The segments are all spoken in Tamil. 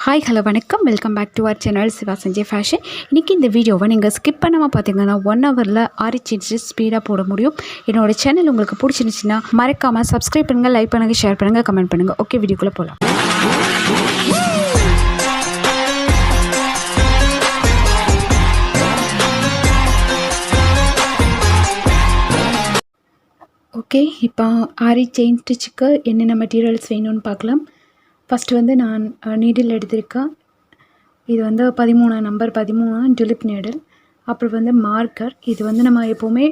ஹாய் ஹலோ வணக்கம் welcome back to our channel Siva Sanjay fashion. இன்றைக்கி இந்த வீடியோவை நீங்கள் ஸ்கிப் பண்ணாமல் பார்த்தீங்கன்னா 1 ஹவரில் ஆரி சேஞ்சஸ் ஸ்பீடாக போட முடியும். என்னோடய சேனல் உங்களுக்கு பிடிச்சிருந்துச்சுன்னா மறக்காமல் சப்ஸ்கிரைப் பண்ணுங்கள், லைக் பண்ணுங்கள், ஷேர் பண்ணுங்கள், கமெண்ட் பண்ணுங்கள். ஓகே, வீடியோக்குள்ளே போகலாம். ஓகே, இப்போ ஆரி செயின் ஸ்டிச்சுக்கு என்னென்ன மெட்டீரியல்ஸ் வேணும்னு பார்க்கலாம். ஃபஸ்ட்டு வந்து நான் நீடில் எடுத்திருக்கேன். இது வந்து 13 நம்பர் 13 டுலிப் நீடில். அப்புறம் வந்து மார்க்கர். இது வந்து நம்ம எப்போவுமே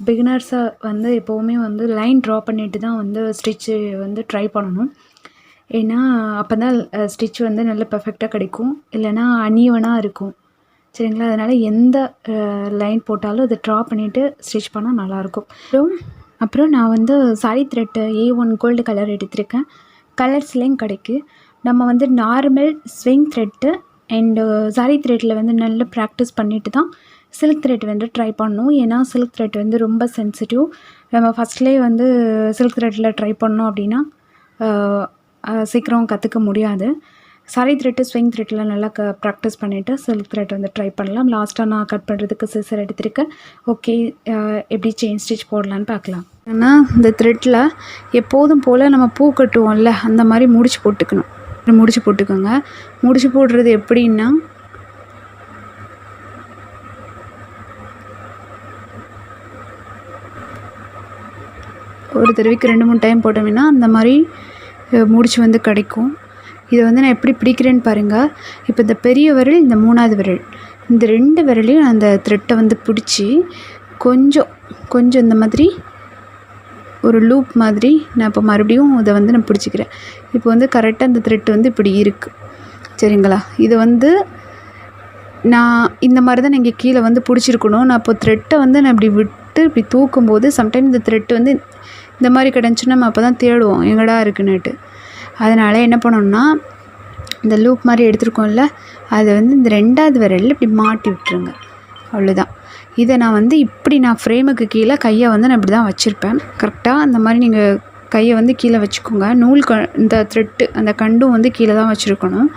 பிகினர்ஸாக வந்து எப்போவுமே வந்து லைன் ட்ரா பண்ணிட்டு தான் வந்து ஸ்டிச்சு வந்து ட்ரை பண்ணணும். ஏன்னா அப்போ தான் ஸ்டிச் வந்து நல்ல பர்ஃபெக்டாக கிடைக்கும், இல்லைனா அன்ஈவனாக இருக்கும். சரிங்களா? அதனால் எந்த லைன் போட்டாலும் அதை ட்ரா பண்ணிவிட்டு ஸ்டிச் பண்ணால் நல்லாயிருக்கும். அப்புறம் நான் வந்து sorry thread A1 gold colour எடுத்திருக்கேன். கலர்ஸ்லேயும் கிடைக்கு. நம்ம வந்து normal sewing thread and sari த்ரெட்டில் வந்து நல்லா ப்ராக்டிஸ் பண்ணிவிட்டு தான் சில்க் த்ரெட் வந்து ட்ரை பண்ணணும். ஏன்னா சில்க் த்ரெட் வந்து ரொம்ப சென்சிட்டிவ். நம்ம ஃபஸ்ட்லேயே வந்து சில்க் த்ரெட்டில் ட்ரை பண்ணோம் அப்படின்னா சீக்கிரம் கற்றுக்க முடியாது. சாரி த்ரெட்டு ஸ்விங் த்ரெட்டில் நல்லா ப்ராக்டிஸ் பண்ணிவிட்டு சில்க் த்ரெட் வந்து ட்ரை பண்ணலாம். லாஸ்ட்டாக நான் கட் பண்ணுறதுக்கு சிசர் எடுத்திருக்கேன். ஓகே, எப்படி செயின் ஸ்டிச் போடலான்னு பார்க்கலாம். ஆனால் இந்த த்ரெட்டில் எப்போதும் போல் நம்ம பூ கட்டுவோம்ல, அந்த மாதிரி முடிச்சு போட்டுக்கணும். முடிச்சு போட்டுக்கோங்க. முடிச்சு போடுறது எப்படின்னா, ஒரு தடவைக்கு 2-3 டைம் போட்டோம்னா அந்த மாதிரி முடிச்சு வந்து கிடைக்கும். இதை வந்து நான் எப்படி பிடிக்கிறேன்னு பாருங்கள். இப்போ இந்த பெரிய விரல், இந்த 3வது விரல், இந்த 2 விரலையும் அந்த த்ரெட்டை வந்து பிடிச்சி கொஞ்சம் இந்த மாதிரி ஒரு லூப் மாதிரி நான் இப்போ மறுபடியும் இதை வந்து நான் பிடிச்சிக்கிறேன். இப்போ வந்து கரெக்டாக அந்த த்ரெட் வந்து இப்படி இருக்குது. சரிங்களா? இதை வந்து நான் இந்த மாதிரி தான் நீங்கள் கீழே வந்து பிடிச்சிருக்கணும். நான் இப்போ த்ரெட்டை வந்து நான் இப்படி விட்டு இப்படி தூக்கும்போது சம்டைம் இந்த த்ரெட்டு வந்து இந்த மாதிரி கிடந்துச்சுன்னா நம்ம அப்போ தான் தேடுவோம் எங்கடா இருக்குன்னுட்டு. அதனால் என்ன பண்ணணும்னா, இந்த லூப் மாதிரி எடுத்துருக்கோம்ல, அதை வந்து இந்த 2வது விரலில் இப்படி மாட்டி விட்டுருங்க. அவ்வளோதான். இதை நான் வந்து இப்படி நான் ஃப்ரேமுக்கு கீழே கையை வந்து நான் இப்படி தான் வச்சுருப்பேன். கரெக்டாக அந்த மாதிரி நீங்கள் கையை வந்து கீழே வச்சுக்கோங்க. இந்த த்ரெட்டு அந்த கண்டும் வந்து கீழே தான் வச்சுருக்கணும்.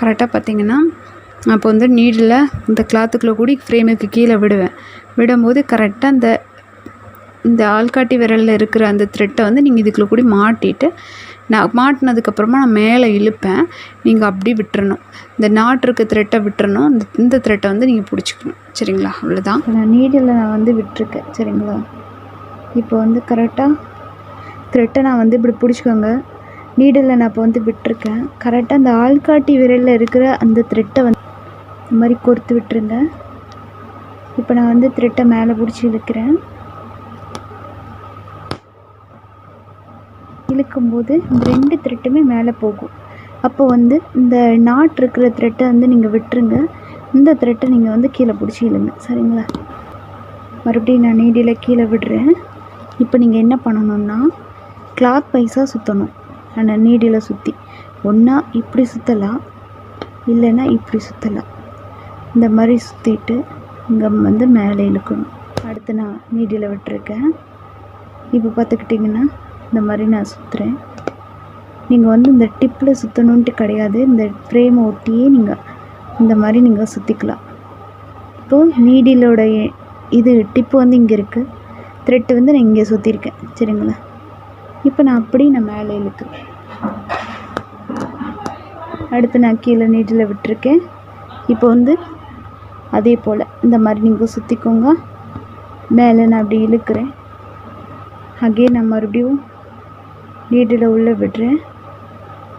கரெக்டாக பார்த்திங்கன்னா அப்போ வந்து நீடில் இந்த கிளாத்துக்குள்ளே கூடி ஃப்ரேமுக்கு கீழே விடும்போது கரெக்டாக இந்த ஆள்காட்டி விரலில் இருக்கிற அந்த த்ரெட்டை வந்து நீங்கள் இதுக்குள்ளே கூடி மாட்டிட்டு, நான் மாட்டினதுக்கப்புறமா நான் மேலே இழுப்பேன். நீங்கள் அப்படி விட்டுறணும். இந்த நாட் இருக்க த்ரெட்டை விட்டுறணும். இந்த த்ரெட்டை வந்து நீங்கள் பிடிச்சிக்கணும். சரிங்களா? அவ்வளோதான். நான் நீடில் நான் வந்து விட்டுருக்கேன். சரிங்களா? இப்போ வந்து கரெக்டாக த்ரெட்டை நான் வந்து இப்படி பிடிச்சிக்கோங்க. நீடில் நான் இப்போ வந்து விட்டுருக்கேன். கரெக்டாக அந்த ஆள்காட்டி விரலில் இருக்கிற அந்த த்ரெட்டை வந்து இந்த மாதிரி கோர்த்து விட்டுருங்க. இப்போ நான் வந்து த்ரெட்டை மேலே பிடிச்சி இழுக்கிறேன். இழுக்கும்போது இந்த 2 த்ரெட்டுமே மேலே போகும். அப்போ வந்து இந்த நாட் இருக்கிற த்ரெட்டை வந்து நீங்கள் விட்டுருங்க. இந்த த்ரெட்டை நீங்கள் வந்து கீழே பிடிச்சி இழுங்க. சரிங்களா? மறுபடியும் நான் நீடியில் கீழே விடுறேன். இப்போ நீங்கள் என்ன பண்ணணுன்னா, கிளாத் வைஸாக சுற்றணும். நான் நீடியில் சுற்றி ஒன்றா இப்படி சுற்றலாம், இல்லைன்னா இப்படி சுற்றலாம். இந்த மாதிரி சுற்றிட்டு இங்கே வந்து மேலே இழுக்கணும். அடுத்து நான் நீடியில் விட்டுருக்கேன். இப்போ பார்த்துக்கிட்டிங்கன்னா இந்த மாதிரி நான் சுற்றுறேன். நீங்கள் வந்து இந்த டிப்பில் சுற்றணுன்ட்டு கிடையாது. இந்த ஃப்ரேமை ஒட்டியே நீங்கள் இந்த மாதிரி நீங்கள் சுற்றிக்கலாம். இப்போது நீடிலோடைய இது டிப்பு வந்து இங்கே இருக்குது. த்ரெட்டு வந்து நான் இங்கே சுற்றிருக்கேன். சரிங்களா? இப்போ நான் மேலே இழுக்கிறேன். அடுத்து நான் கீழே நீடில் விட்டுருக்கேன். இப்போ வந்து அதே போல் இந்த மாதிரி நீங்கள் சுற்றிக்கோங்க. மேலே நான் அப்படி இழுக்கிறேன். அகெயின் நான் மறுபடியும் நீடில் உள்ளே விடுறேன்.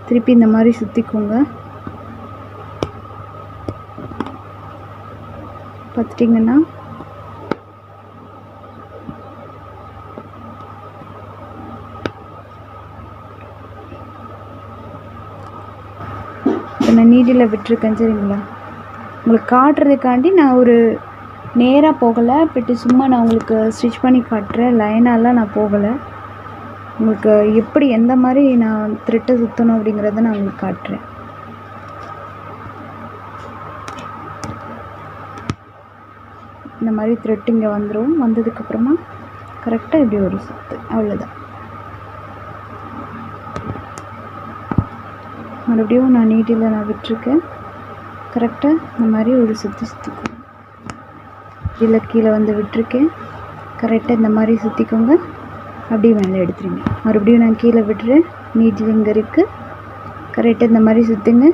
திருப்பி இந்த மாதிரி சுற்றிக்கோங்க. பார்த்துட்டிங்கன்னா இப்போ நான் நீடில் விட்டுருக்கேன். சரிங்களா? உங்களுக்கு காட்டுறதுக்காண்டி நான் ஒரு நேராக போகலை, பட்டு சும்மா நான் உங்களுக்கு ஸ்டிச் பண்ணி காட்டுறேன். லைனாலாம் நான் போகலை. உங்களுக்கு எப்படி எந்த மாதிரி நான் த்ரெட்டை சுற்றணும் அப்படிங்கிறத நான் உங்களுக்கு காட்டுறேன். இந்த மாதிரி த்ரெட் இங்கே வந்துடும். வந்ததுக்கப்புறமா கரெக்டாக இப்படி ஒரு சுற்று. அவ்வளோதான். மறுபடியும் நான் நீடில் நான் விட்டுருக்கேன். கரெக்டாக இந்த மாதிரி ஒரு சுற்றிக்கோங்க. இதில் கீழே வந்து விட்டுருக்கேன். கரெக்டாக இந்த மாதிரி சுற்றிக்கோங்க. அப்படியே மேலே எடுத்துருங்க. மறுபடியும் நான் கீழே விட்டுறேன். நீடில் இங்கே இருக்குது. கரெக்டாக இந்த மாதிரி சுற்றுங்க.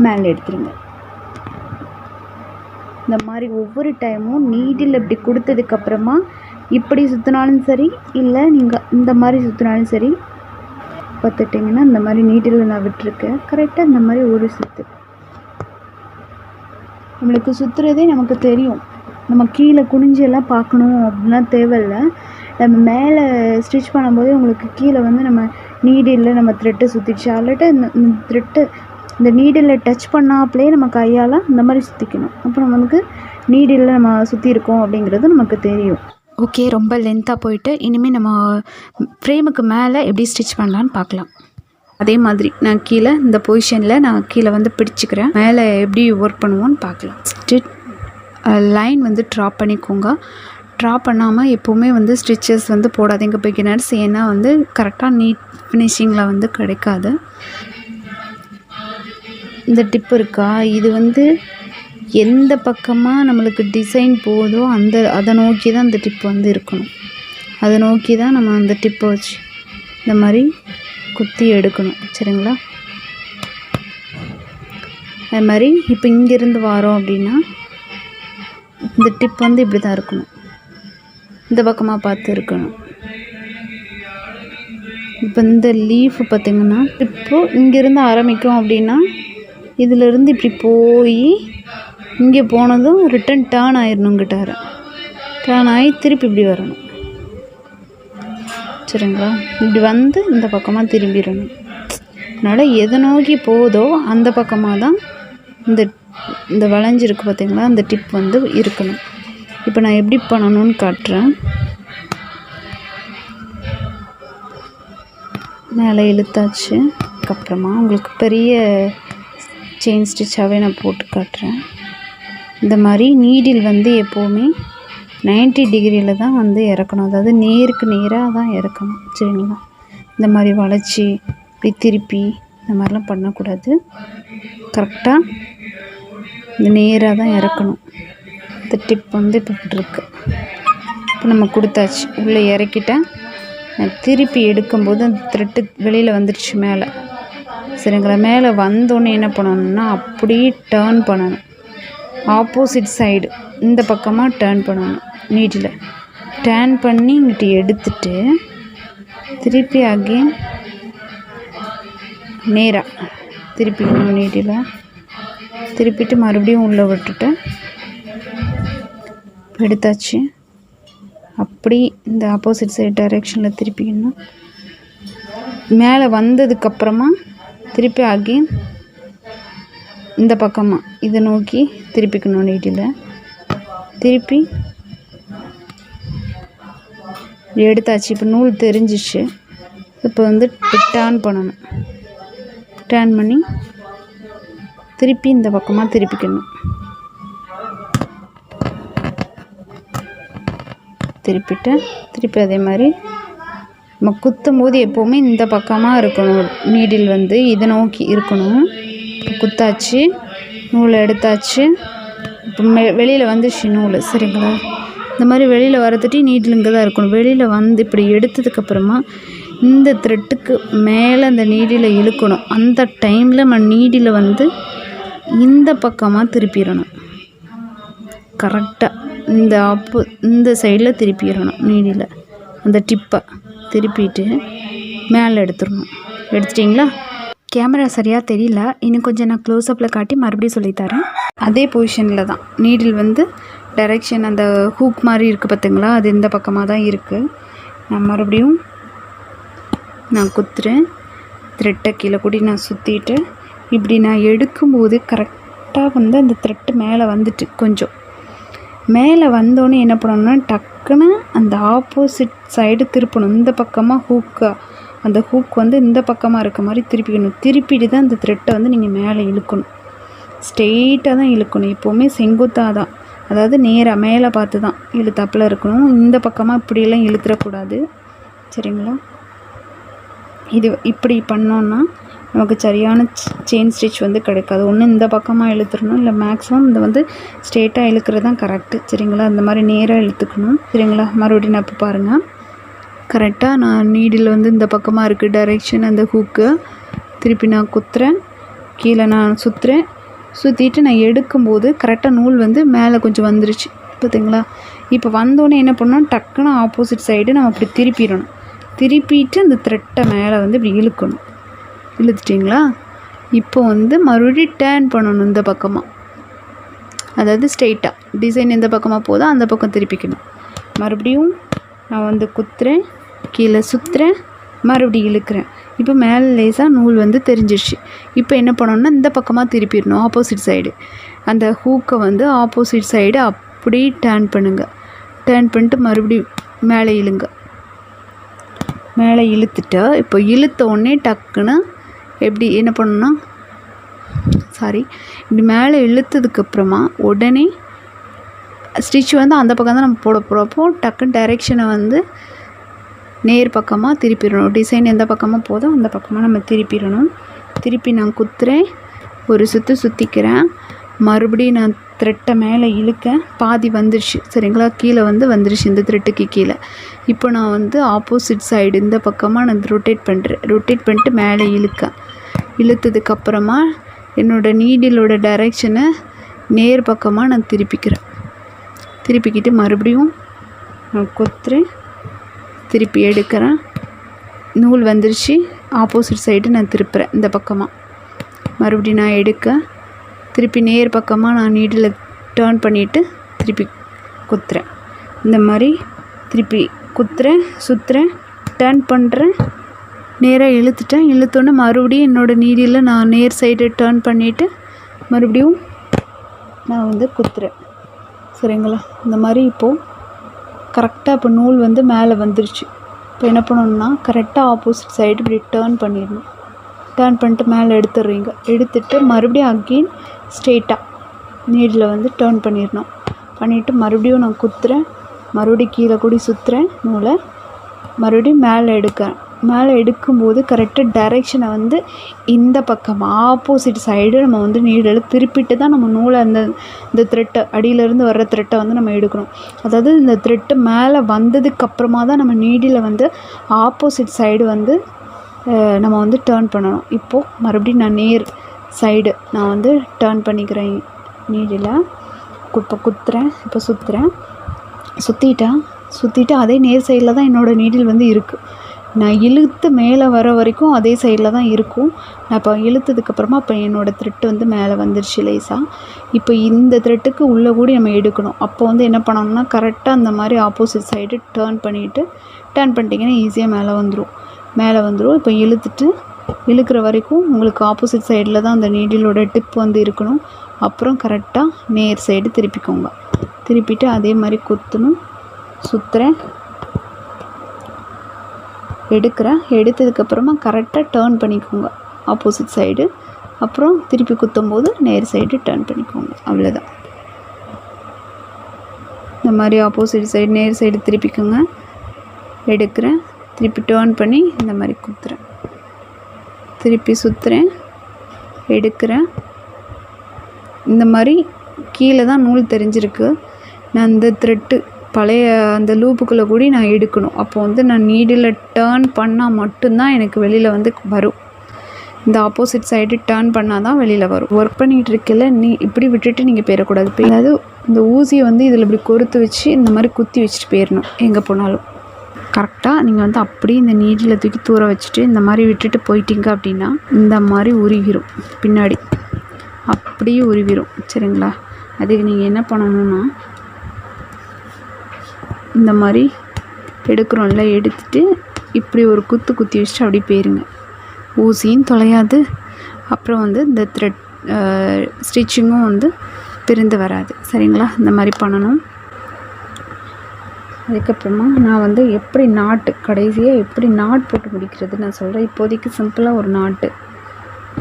மேலே எடுத்துருங்க. இந்த மாதிரி ஒவ்வொரு டைமும் நீடில் இப்படி கொடுத்ததுக்கப்புறமா இப்படி சுற்றினாலும் சரி, இல்லை நீங்கள் இந்த மாதிரி சுற்றினாலும் சரி, பார்த்துட்டிங்கன்னா இந்த மாதிரி நீடில் நான் விட்டுருக்கேன். கரெக்டாக இந்த மாதிரி ஒரு சுற்று. நம்மளுக்கு சுற்றுறதே நமக்கு தெரியும். நம்ம கீழே குனிஞ்செல்லாம் பார்க்கணும் அப்படின்லாம் தேவையில்லை. நம்ம மேலே ஸ்டிச் பண்ணும்போதே உங்களுக்கு கீழே வந்து நம்ம நீடில் நம்ம த்ரெட்டை சுற்றிடுச்சு. ஆல்ரெடி இந்த த்ரெட்டு இந்த நீடில் டச் பண்ணாப்லேயே நம்ம கையால் இந்த மாதிரி சுற்றிக்கணும். அப்புறம் நமக்கு நீடில் நம்ம சுற்றிருக்கோம் அப்படிங்கிறது நமக்கு தெரியும். ஓகே, ரொம்ப லென்த்தாக போயிட்டு இனிமேல் நம்ம ஃப்ரேமுக்கு மேலே எப்படி ஸ்டிச் பண்ணலான்னு பார்க்கலாம். அதே மாதிரி நான் கீழே இந்த பொசிஷனில் நான் கீழே வந்து பிடிச்சிக்கிறேன். மேலே எப்படி ஒர்க் பண்ணுவோன்னு பார்க்கலாம். லைன் வந்து ட்ராப் பண்ணிக்கோங்க. ட்ராப் பண்ணாமல் எப்போவுமே வந்து ஸ்டிச்சஸ் வந்து போடாதீங்க பிகினர்ஸ். ஏன்னா வந்து கரெக்டாக நீட் ஃபினிஷிங்கில் வந்து கிடைக்காது. இந்த டிப் இருக்கா, இது வந்து எந்த பக்கமாக நம்மளுக்கு டிசைன் போதோ அதை நோக்கி தான் இந்த டிப் வந்து இருக்கணும். அதை நோக்கி தான் நம்ம அந்த டிப்பை வச்சு இந்த மாதிரி குத்தி எடுக்கணும். சரிங்களா? அது மாதிரி இப்போ இங்கேருந்து வரோம் அப்படின்னா இந்த டிப் வந்து இப்படி தான் இருக்கணும். இந்த பக்கமாக பார்த்து இருக்கணும். இப்போ இந்த லீஃப் பார்த்திங்கன்னா இப்போ இங்கேருந்து ஆரம்பிக்கும் அப்படின்னா இதிலேருந்து இப்படி போய் இங்கே போனதும் ரிட்டன் டேர்ன் ஆயிடணும். கிட்டார டேர்ன் ஆகி திருப்பி இப்படி வரணும். சரிங்களா? இப்படி வந்து இந்த பக்கமாக திரும்பிடணும். அதனால் எதை நோக்கி போதோ அந்த பக்கமாக தான் இந்த வளைஞ்சிருக்கு பார்த்திங்களா, அந்த டிப் வந்து இருக்கணும். இப்போ நான் எப்படி பண்ணணும்னு காட்டுறேன். மேலே இழுத்தாச்சு. அதுக்கப்புறமா உங்களுக்கு பெரிய செயின் ஸ்டிச்சாகவே நான் போட்டு காட்டுறேன். இந்த மாதிரி நீடில் வந்து எப்போவுமே 90 டிகிரியில் தான் வந்து இறக்கணும். அதாவது நேருக்கு நேராக தான் இறக்கணும். சரிங்களா? இந்த மாதிரி வளைச்சி இப்படி திருப்பி இந்த மாதிரிலாம் பண்ணக்கூடாது. கரெக்டாக இந்த நேராக தான் இறக்கணும். இந்த டிப் வந்து இப்போ இருக்கு. இப்போ நம்ம கொடுத்தாச்சு. உள்ளே இறக்கிட்டேன். திருப்பி எடுக்கும்போது அந்த த்ரெட்டு வெளியில் வந்துடுச்சு மேலே. சரிங்களா? மேலே வந்தோன்னே என்ன பண்ணணும்னா அப்படியே டேர்ன் பண்ணணும். ஆப்போசிட் சைடு இந்த பக்கமாக டேர்ன் பண்ணணும். நீட்டில் டேர்ன் பண்ணி இங்கிட்ட எடுத்துட்டு திருப்பி அகெயின் நேராக திருப்பிக்கணும். நீட்டில் திருப்பிட்டு மறுபடியும் உள்ளே விட்டுட்டு எடுத்தாச்சு. அப்படி இந்த ஆப்போசிட் சைடு டைரெக்ஷனில் திருப்பிக்கணும். மேலே வந்ததுக்கப்புறமா திருப்பி அகெயின் இந்த பக்கமாக இதை நோக்கி திருப்பிக்கணும். நீட்டில் திருப்பி எடுத்தாச்சு. இப்போ நூல் தெரிஞ்சிச்சு. இப்போ வந்து டேர்ன் பண்ணணும். டேர்ன் பண்ணி திருப்பி இந்த பக்கமாக திருப்பிக்கணும். திருப்பிட்டு திருப்பி அதே மாதிரி நம்ம குத்தும் போது எப்போவுமே இந்த பக்கமாக இருக்கணும். நீடில் வந்து இதை நோக்கி இருக்கணும். குத்தாச்சு, நூலை எடுத்தாச்சு. இப்போ வெளியில் வந்துச்சு நூல். சரிங்களா? இந்த மாதிரி வெளியில் வரத்துட்டு நீடில் இங்கே தான் இருக்கணும். வெளியில் வந்து இப்படி எடுத்ததுக்கப்புறமா இந்த த்ரெட்டுக்கு மேலே அந்த நீடில் இழுக்கணும். அந்த டைமில் நம்ம நீடில் வந்து இந்த பக்கமாக திருப்பிடணும். கரெக்டாக இந்த சைடில் திருப்பிடணும். நீடில் அந்த டிப்பை திருப்பிட்டு மேலே எடுத்துடணும். எடுத்துட்டிங்களா? கேமரா சரியாக தெரியல. இன்னும் கொஞ்சம் நான் க்ளோஸ்அப்பில் காட்டி மறுபடியும் சொல்லித்தரேன். அதே பொசிஷனில் தான் நீடில் வந்து டைரெக்ஷன் அந்த ஹூக் மாதிரி இருக்குது பார்த்திங்களா, அது இந்த பக்கமாக தான் இருக்குது. நான் மறுபடியும் நான் குத்துறேன். த்ரெட்டை கீழே கூடி நான் சுற்றிட்டு இப்படி நான் எடுக்கும்போது கரெக்டாக வந்து அந்த த்ரெட்டு மேலே வந்துட்டு கொஞ்சம் மேலே வந்தோடனே என்ன பண்ணணும்னா டக்குன்னு அந்த ஆப்போசிட் சைடு திருப்பணும். இந்த பக்கமாக அந்த ஹூக் வந்து இந்த பக்கமாக இருக்க மாதிரி திருப்பிக்கணும். திருப்பிட்டு தான் அந்த த்ரெட்டை வந்து நீங்கள் மேலே இழுக்கணும். ஸ்ட்ரெயிட்டாக தான் இழுக்கணும். எப்போவுமே செங்குத்தாக தான், அதாவது நேராக மேலே பார்த்து தான் இழுத்தாப்பில் இருக்கணும். இந்த பக்கமாக இப்படியெல்லாம் இழுத்துடக்கூடாது. சரிங்களா? இது இப்படி பண்ணோன்னா நமக்கு சரியான செயின் ஸ்டிச் வந்து கிடைக்காது. ஒன்று இந்த பக்கமாக இழுத்துடணும், இல்லை மேக்ஸிமம் இந்த வந்து ஸ்ட்ரெயிட்டாக இழுக்கிறது தான் கரெக்டு. சரிங்களா? இந்த மாதிரி நேராக இழுத்துக்கணும். சரிங்களா? மறுபடியும் நான் இப்போ பாருங்கள், கரெக்டாக நான் நீடில் வந்து இந்த பக்கமாக இருக்குது டைரெக்ஷன் அந்த ஹூக்கு. திருப்பி நான் குத்துறேன், கீழே நான் சுற்றுறேன். சுற்றிட்டு நான் எடுக்கும்போது கரெக்டாக நூல் வந்து மேலே கொஞ்சம் வந்துருச்சு பார்த்திங்களா? இப்போ வந்தோடனே என்ன பண்ணணும், டக்குன்னு ஆப்போசிட் சைடு நம்ம அப்படி திருப்பிடணும். திருப்பிட்டு அந்த த்ரெட்டை மேலே வந்து இப்படி இழுக்கணும். இழுத்துட்டிங்களா? இப்போ வந்து மறுபடியும் டேர்ன் பண்ணணும் இந்த பக்கமாக, அதாவது ஸ்ட்ரெயிட்டாக டிசைன் எந்த பக்கமாக போதோ அந்த பக்கம் திருப்பிக்கணும். மறுபடியும் நான் வந்து குத்துறேன், கீழே சுற்றுறேன், மறுபடியும் இழுக்கிறேன். இப்போ மேலே லேசாக நூல் வந்து தெரிஞ்சிடுச்சு. இப்போ என்ன பண்ணணும்னா இந்த பக்கமாக திருப்பிடணும் ஆப்போசிட் சைடு. அந்த ஹூக்கை வந்து ஆப்போசிட் சைடு அப்படியே டேர்ன் பண்ணுங்கள். டேர்ன் பண்ணிட்டு மறுபடியும் மேலே இழுங்க. மேலே இழுத்துட்டு இப்போ இழுத்த உடனே டக்குன்னு எப்படி என்ன பண்ணணும்னா, இப்படி மேலே இழுத்ததுக்கப்புறமா உடனே ஸ்டிச் வந்து அந்த பக்கம் தான் நம்ம போட போகிறப்போ டக்குன்னு டைரெக்ஷனை வந்து நேர் பக்கமாக திருப்பிடணும். டிசைன் எந்த பக்கமாக போதோ அந்த பக்கமாக நம்ம திருப்பிடணும். திருப்பி நான் குத்துறேன், ஒரு சுற்றிக்கிறேன், மறுபடியும் நான் த்ரெட்டை மேலே இழுக்க, பாதி வந்துடுச்சு. சரிங்களா? கீழே வந்து வந்துடுச்சு இந்த த்ரெட்டுக்கு கீழே. இப்போ நான் வந்து ஆப்போசிட் சைடு இந்த பக்கமாக நான் ரொட்டேட் பண்ணுறேன். ரொட்டேட் பண்ணிட்டு மேலே இழுத்ததுக்கப்புறமா என்னோடய நீடிலோட டைரெக்ஷனை நேர் பக்கமாக நான் திருப்பிக்கிட்டு மறுபடியும் நான் கொத்துறேன், திருப்பி எடுக்கிறேன். நூல் வந்துருச்சு, ஆப்போசிட் சைடு நான் திருப்புறேன் இந்த பக்கமாக. மறுபடியும் நான் எடுக்க, திருப்பி நேர் பக்கமாக நான் நீடில் டேர்ன் பண்ணிவிட்டு திருப்பி குத்துறேன். இந்த மாதிரி திருப்பி குத்துறேன், சுற்றுறேன், டேர்ன் பண்ணுறேன், நேராக இழுத்தோன்னே மறுபடியும் என்னோடய நீடியில் நான் நேர் சைடு டேர்ன் பண்ணிவிட்டு மறுபடியும் நான் வந்து குத்துறேன். சரிங்களா? இந்த மாதிரி இப்போது கரெக்டாக இப்போ நூல் வந்து மேலே வந்துருச்சு. இப்போ என்ன பண்ணணுன்னா கரெக்டாக ஆப்போசிட் சைடு இப்படி டேர்ன் பண்ணிடணும். டேர்ன் பண்ணிட்டு மேலே எடுத்துட்டு மறுபடியும் அகெயின் ஸ்ட்ரெயிட்டாக நீடில் வந்து டேர்ன் பண்ணிவிட்டு மறுபடியும் நான் குத்துறேன், மறுபடியும் கீழே கூடி சுற்றுறேன் நூலை, மறுபடியும் மேலே எடுக்கும்போது கரெக்டாக டைரெக்ஷனை வந்து இந்த பக்கம் ஆப்போசிட் சைடு நம்ம வந்து நீடில் திருப்பிட்டு தான் நம்ம நூலை இந்த த்ரெட்டை அடியிலேருந்து வர்ற த்ரெட்டை வந்து நம்ம எடுக்கணும். அதாவது இந்த த்ரெட்டு மேலே வந்ததுக்கப்புறமா தான் நம்ம நீடில் வந்து ஆப்போசிட் சைடு வந்து நம்ம வந்து டேர்ன் பண்ணணும். இப்போது மறுபடியும் நான் நேர் சைடு நான் வந்து டேர்ன் பண்ணிக்கிறேன் நீடில். இப்போ குத்துறேன், இப்போ சுற்றிட்டு அதே நேர் சைடில் தான் என்னோடய நீடில் வந்து இருக்குது. நான் இழுத்து மேலே வர வரைக்கும் அதே சைடில் தான் இருக்கும். நான் இப்போ இழுத்ததுக்கப்புறமா இப்போ என்னோடய த்ரெட்டு வந்து மேலே வந்துடுச்சு லேசாக. இப்போ இந்த த்ரெட்டுக்கு உள்ளே கூடி நம்ம எடுக்கணும். அப்போ வந்து என்ன பண்ணணும்னா கரெக்டாக அந்த மாதிரி ஆப்போசிட் சைடு டேர்ன் பண்ணிட்டீங்கன்னா ஈஸியாக மேலே வந்துடும். இப்போ இழுக்கிற வரைக்கும் உங்களுக்கு ஆப்போசிட் சைடில் தான் அந்த நீடிலோட டிப் வந்து இருக்கணும். அப்புறம் கரெக்டாக நேர் சைடு திருப்பிட்டு அதே மாதிரி குத்தணும். சுற்றுறேன், எடுத்ததுக்கப்புறமா கரெக்டாக டேர்ன் பண்ணிக்கோங்க ஆப்போசிட் சைடு. அப்புறம் திருப்பி குத்தும்போது நேர் சைடு டேர்ன் பண்ணிக்கோங்க. அவ்வளோதான். இந்த மாதிரி ஆப்போசிட் சைடு நேர் சைடு திருப்பிக்கோங்க. எடுக்கிறேன், திருப்பி டேர்ன் பண்ணி இந்த மாதிரி குத்துறேன், திருப்பி சுற்றுறேன், எடுக்கிறேன். இந்த மாதிரி கீழே தான் நூல் தெரிஞ்சிருக்கு. நான் அந்த த்ரெட்டு பழைய அந்த லூப்புக்குள்ளே கூடி நான் எடுக்கணும். அப்போ வந்து நான் நீடில் டேர்ன் பண்ணால் மட்டும்தான் எனக்கு வெளியில் வந்து வரும். இந்த ஆப்போசிட் சைடு டேர்ன் பண்ணால் தான் வெளியில் வரும். ஒர்க் பண்ணிகிட்டு இருக்கல இப்படி விட்டுட்டு நீங்கள் போயிடக்கூடாது. அதாவது இந்த ஊசியை வந்து இதில் இப்படி கொறுத்து வச்சு இந்த மாதிரி குத்தி வச்சுட்டு போயிடணும் எங்கே போனாலும். கரெக்டாக நீங்கள் வந்து அப்படியே இந்த நீடில் தூக்கி தூர வச்சுட்டு இந்த மாதிரி விட்டுட்டு போயிட்டீங்க அப்படின்னா இந்த மாதிரி உருவிடும், பின்னாடி அப்படியே உருவிடும். சரிங்களா? அதுக்கு நீங்கள் என்ன பண்ணணுன்னா இந்த மாதிரி எடுக்கிறோம்ல, எடுத்துகிட்டு இப்படி ஒரு குத்தி வச்சுட்டு அப்படி போயிருங்க. ஊசியும் தொலையாது, அப்புறம் வந்து இந்த த்ரெட் ஸ்டிச்சிங்கும் வந்து பிரிந்து வராது. சரிங்களா? இந்த மாதிரி பண்ணணும். அதுக்கப்புறமா நான் வந்து கடைசியாக எப்படி நாட் போட்டு முடிக்கிறது நான் சொல்கிறேன். இப்போதைக்கு சிம்பிளாக ஒரு நாட்டு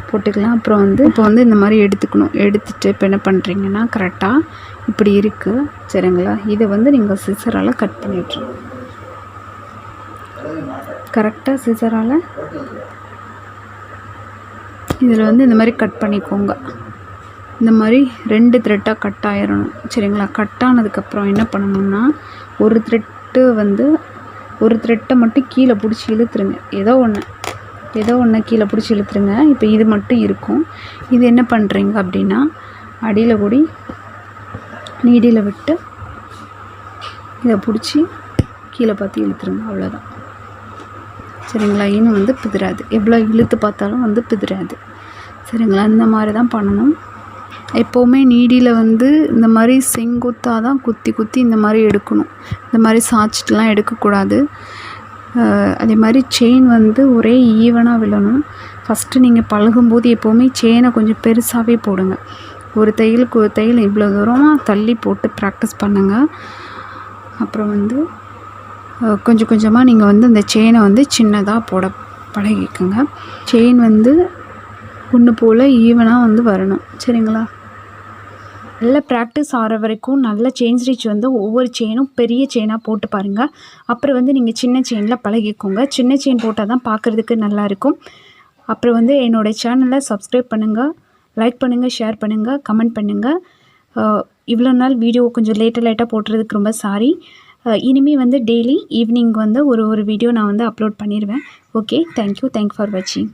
போட்டுக்கலாம். அப்புறம் வந்து இப்போ வந்து இந்த மாதிரி எடுத்துகிட்டு இப்போ என்ன பண்ணுறீங்கன்னா கரெக்டாக இப்படி இருக்குது. சரிங்களா? இதை வந்து நீங்கள் சிசரால் கட் பண்ணிவிட்ருங்க. கரெக்டாக சிசரால் இதில் வந்து இந்த மாதிரி கட் பண்ணிக்கோங்க. இந்த மாதிரி 2 த்ரெட்டாக கட் ஆயிடணும். சரிங்களா? கட் ஆனதுக்கப்புறம் என்ன பண்ணணும்னா ஒரு த்ரெட்டை மட்டும் கீழே பிடிச்சி இழுத்துருங்க. ஏதோ ஒன்று கீழே பிடிச்சி இழுத்துருங்க. இப்போ இது மட்டும் இருக்கும். இது என்ன பண்ணுறீங்க அப்படின்னா அடியில் கூடி நீடியில் விட்டு இதை பிடிச்சி கீழே பார்த்து இழுத்துருங்க. அவ்வளோதான். சரிங்களா? இன்னும் வந்து பிதிராது. எவ்வளோ இழுத்து பார்த்தாலும் வந்து பிதிராது. சரிங்களா? இந்த மாதிரி தான் பண்ணணும். எப்போவுமே நீடியில் வந்து இந்த மாதிரி செங்குத்தாக தான் குத்தி இந்த மாதிரி எடுக்கணும். இந்த மாதிரி சாய்ச்சிட்டுலாம் எடுக்கக்கூடாது. அதே மாதிரி செயின் வந்து ஒரே ஈவனாக விழணும். ஃபஸ்ட்டு நீங்கள் பழகும்போது எப்போவுமே செயினை கொஞ்சம் பெருசாகவே போடுங்க. ஒரு தையலுக்கு ஒரு தையல் இவ்வளோ தூரமாக தள்ளி போட்டு ப்ராக்டிஸ் பண்ணுங்கள். அப்புறம் வந்து கொஞ்சம் கொஞ்சமாக நீங்கள் வந்து அந்த செயினை வந்து சின்னதாக போட பழகிக்குங்க. செயின் வந்து ஒன்று போல் ஈவனாக வந்து வரணும். சரிங்களா? நல்ல ப்ராக்டிஸ் ஆகிற வரைக்கும் நல்ல செயின் ஸ்டிச் வந்து ஒவ்வொரு செயினும் பெரிய செயினாக போட்டு பாருங்கள். அப்புறம் வந்து நீங்கள் சின்ன செயினில் பழகிக்கோங்க. சின்ன செயின் போட்டால் தான் பார்க்குறதுக்கு நல்லாயிருக்கும். அப்புறம் வந்து என்னோடய சேனலை சப்ஸ்கிரைப் பண்ணுங்கள், லைக் பண்ணுங்கள், ஷேர் பண்ணுங்கள், கமெண்ட் பண்ணுங்கள். இவ்வளோ நாள் வீடியோ கொஞ்சம் லேட்டாக போட்டுறதுக்கு ரொம்ப சாரி. இனிமேல் வந்து டெய்லி ஈவினிங் வந்து ஒரு வீடியோ நான் வந்து அப்லோட் பண்ணிடுவேன். ஓகே, தேங்க்யூ ஃபார் வாட்சிங்.